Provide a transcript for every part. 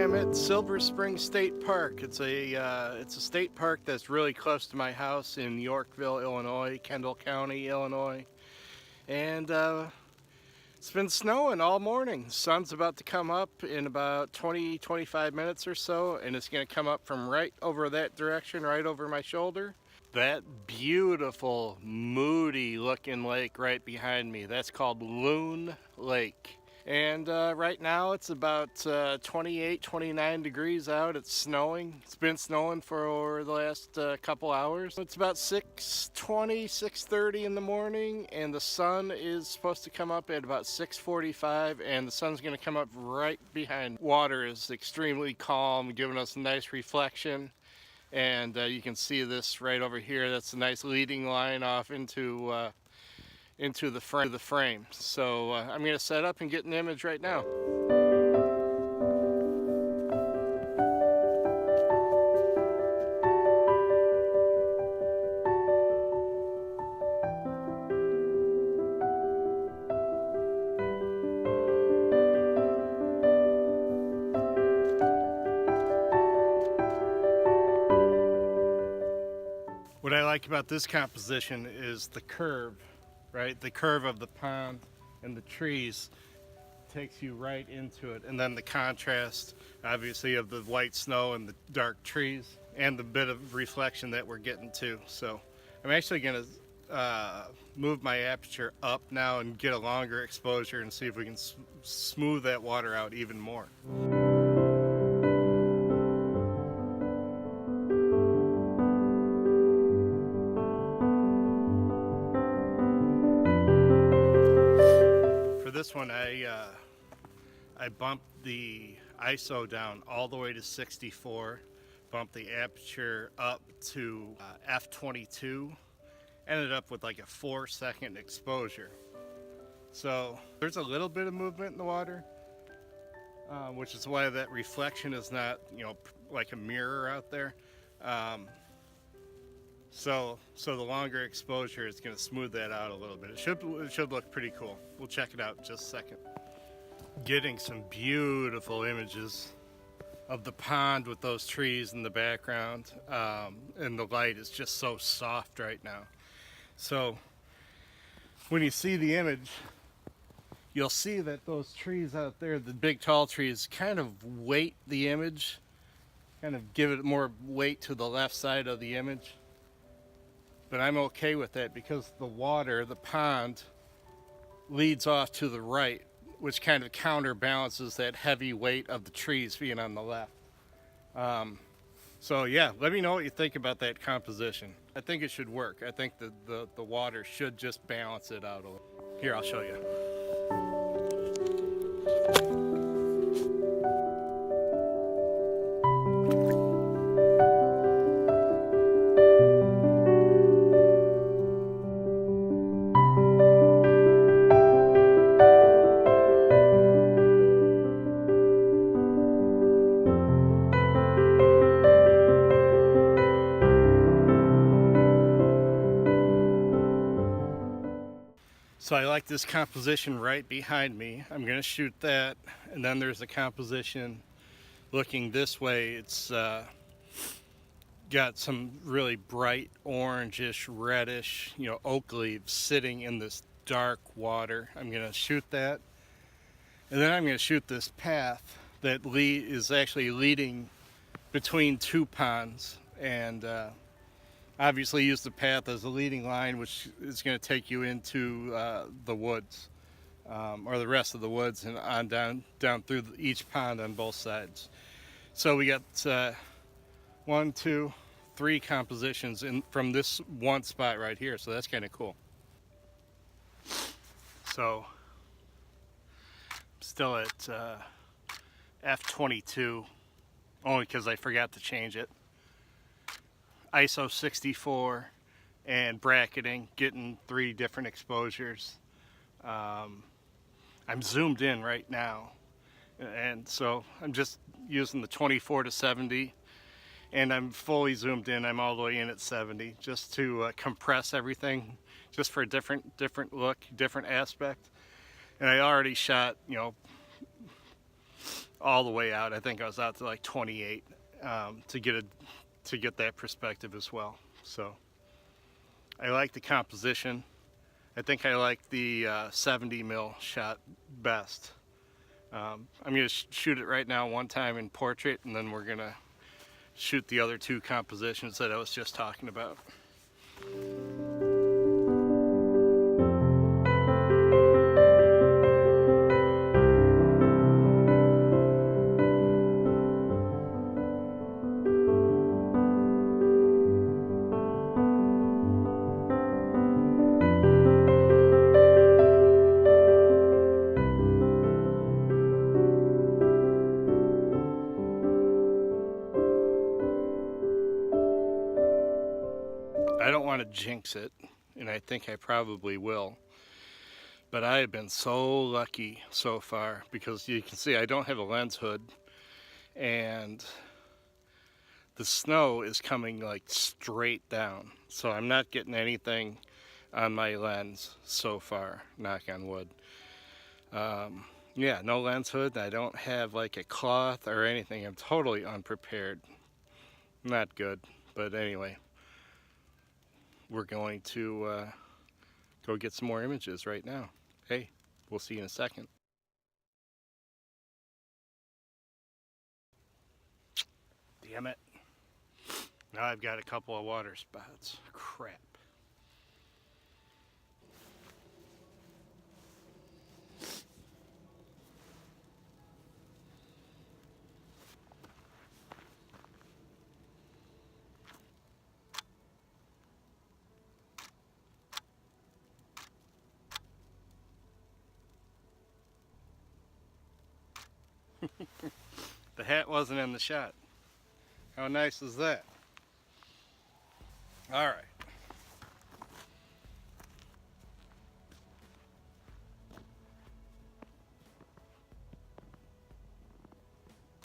I'm at Silver Spring State Park. It's a state park that's really close to my house in Yorkville, Illinois, Kendall County, Illinois. And it's been snowing all morning. The sun's about to come up in about 20-25 minutes or so, and it's going to come up from right over that direction, right over my shoulder. That beautiful, moody looking lake right behind me, that's called Loon Lake. And right now it's about 28-29 degrees out. It's snowing. It's been snowing for the last couple hours. It's about 6:20, 6:30 in the morning, and the sun is supposed to come up at about 6:45, and the sun's going to come up right behind. Water is extremely calm, giving us a nice reflection. And you can see this right over here. That's a nice leading line off into the frame. So I'm going to set up and get an image right now. What I like about this composition is the curve. Right, the curve of the pond and the trees takes you right into it, and then the contrast, obviously, of the white snow and the dark trees, and the bit of reflection that we're getting to. So I'm actually going to move my aperture up now and get a longer exposure and see if we can smooth that water out even more. This one I bumped the ISO down all the way to 64, bumped the aperture up to f/22, ended up with like a 4-second exposure. So there's a little bit of movement in the water, which is why that reflection is not, you know, like a mirror out there. So the longer exposure is going to smooth that out a little bit. It should look pretty cool. We'll check it out in just a second. Getting some beautiful images of the pond with those trees in the background, and the light is just so soft right now. So when you see the image, you'll see that those trees out there, the big tall trees, kind of weight the image, kind of give it more weight to the left side of the image. But I'm okay with that because the water, the pond, leads off to the right, which kind of counterbalances that heavy weight of the trees being on the left. So yeah, let me know what you think about that composition. I think it should work. I think the water should just balance it out a little. Here, I'll show you. So I like this composition right behind me. I'm going to shoot that, and then there's a composition looking this way. It's got some really bright orangish, reddish, you know, oak leaves sitting in this dark water. I'm going to shoot that, and then I'm going to shoot this path that is actually leading between two ponds, and obviously use the path as a leading line, which is going to take you into the woods, or the rest of the woods, and on down through each pond on both sides. So we got 1, 2, 3 compositions from this one spot right here, so that's kind of cool. So I'm still at f/22, only because I forgot to change it. ISO 64 and bracketing, getting 3 different exposures. I'm zoomed in right now, and so I'm just using the 24-70, and I'm fully zoomed in. I'm all the way in at 70 just to compress everything, just for a different look, different aspect. And I already shot, you know, all the way out. I think I was out to like 28 to get that perspective as well. So I like the composition. I think I like the 70 mil shot best. I'm going to shoot it right now one time in portrait, and then we're going to shoot the other two compositions that I was just talking about. I don't want to jinx it, and I think I probably will, but I have been so lucky so far because you can see I don't have a lens hood, and the snow is coming like straight down, so I'm not getting anything on my lens so far, knock on wood. Yeah, no lens hood. I don't have like a cloth or anything. I'm totally unprepared. Not good, but anyway. We're going to go get some more images right now. Hey, we'll see you in a second. Damn it. Now I've got a couple of water spots. Crap. The hat wasn't in the shot. How nice is that? All right.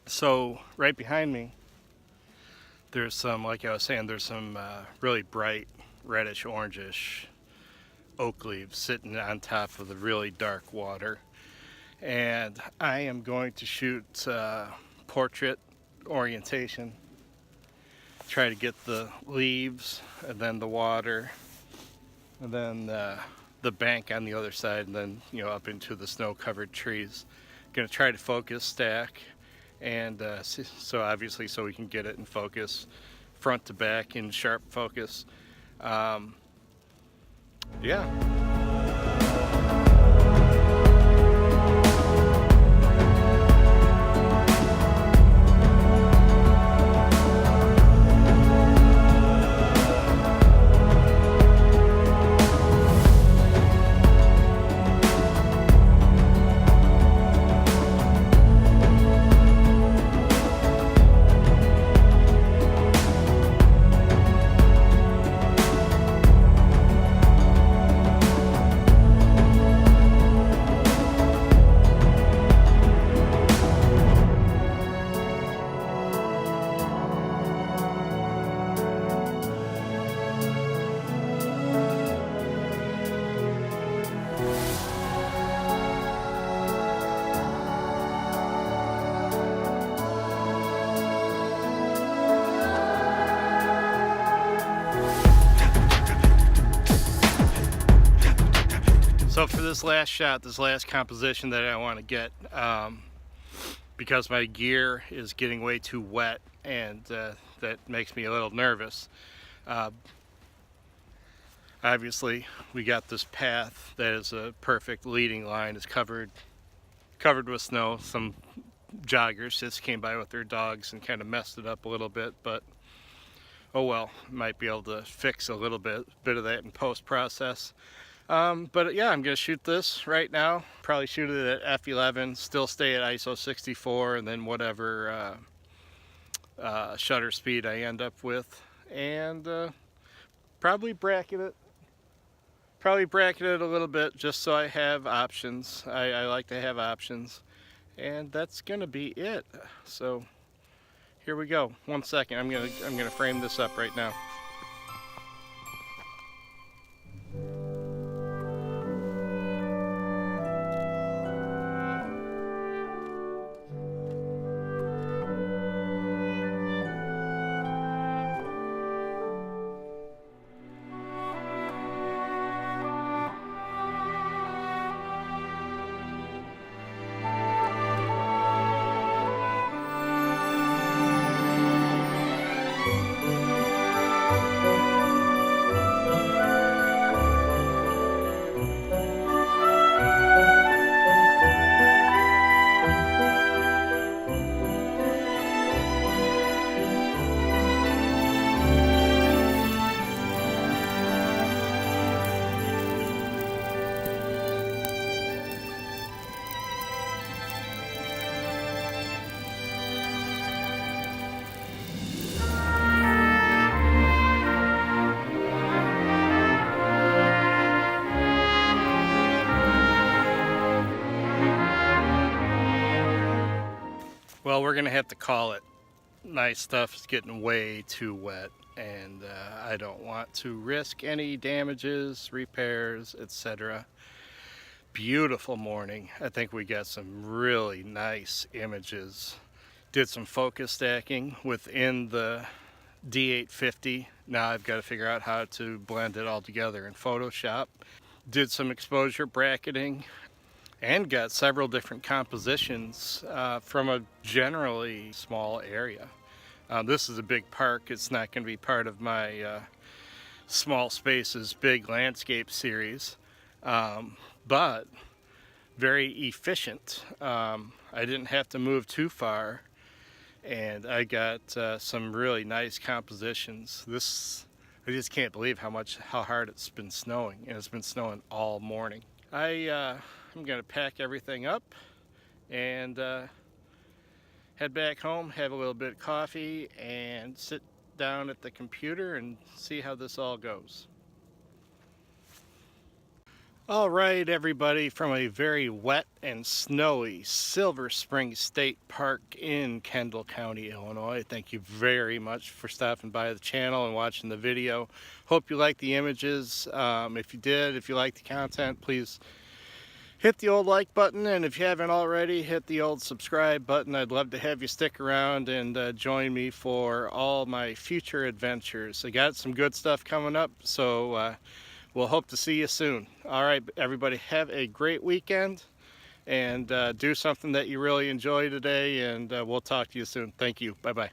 So right behind me, there's some, like I was saying, there's some really bright reddish orangish oak leaves sitting on top of the really dark water. And I am going to shoot portrait orientation, try to get the leaves and then the water and then the bank on the other side, and then up into the snow-covered trees. Going to try to focus stack, and so obviously so we can get it in focus, front to back in sharp focus. Yeah. So for this last shot, this last composition that I want to get, because my gear is getting way too wet, and that makes me a little nervous. Obviously, we got this path that is a perfect leading line. It's covered with snow. Some joggers just came by with their dogs and kind of messed it up a little bit, but oh well, might be able to fix a little bit of that in post-process. But yeah, I'm going to shoot this right now. Probably shoot it at f11, still stay at ISO 64, and then whatever shutter speed I end up with. And probably bracket it a little bit just so I have options. I like to have options. And that's going to be it. So here we go. 1 second. I'm gonna frame this up right now. Well, we're gonna have to call it. My stuff is getting way too wet, and I don't want to risk any damages, repairs, etc. Beautiful morning. I think we got some really nice images. Did some focus stacking within the D850. Now I've got to figure out how to blend it all together in Photoshop. Did some exposure bracketing and got several different compositions from a generally small area. This is a big park. It's not going to be part of my small spaces big landscape series, but very efficient. I didn't have to move too far, and I got some really nice compositions. I just can't believe how hard it's been snowing, and it's been snowing all morning. I'm gonna pack everything up and head back home, have a little bit of coffee, and sit down at the computer and see how this all goes. All right, everybody, from a very wet and snowy Silver Spring State Park in Kendall County, Illinois. Thank you very much for stopping by the channel and watching the video. Hope you liked the images. If you did, if you liked the content, please hit the old like button, and if you haven't already, hit the old subscribe button. I'd love to have you stick around and join me for all my future adventures. I got some good stuff coming up, so we'll hope to see you soon. All right, everybody, have a great weekend, and do something that you really enjoy today, and we'll talk to you soon. Thank you. Bye-bye.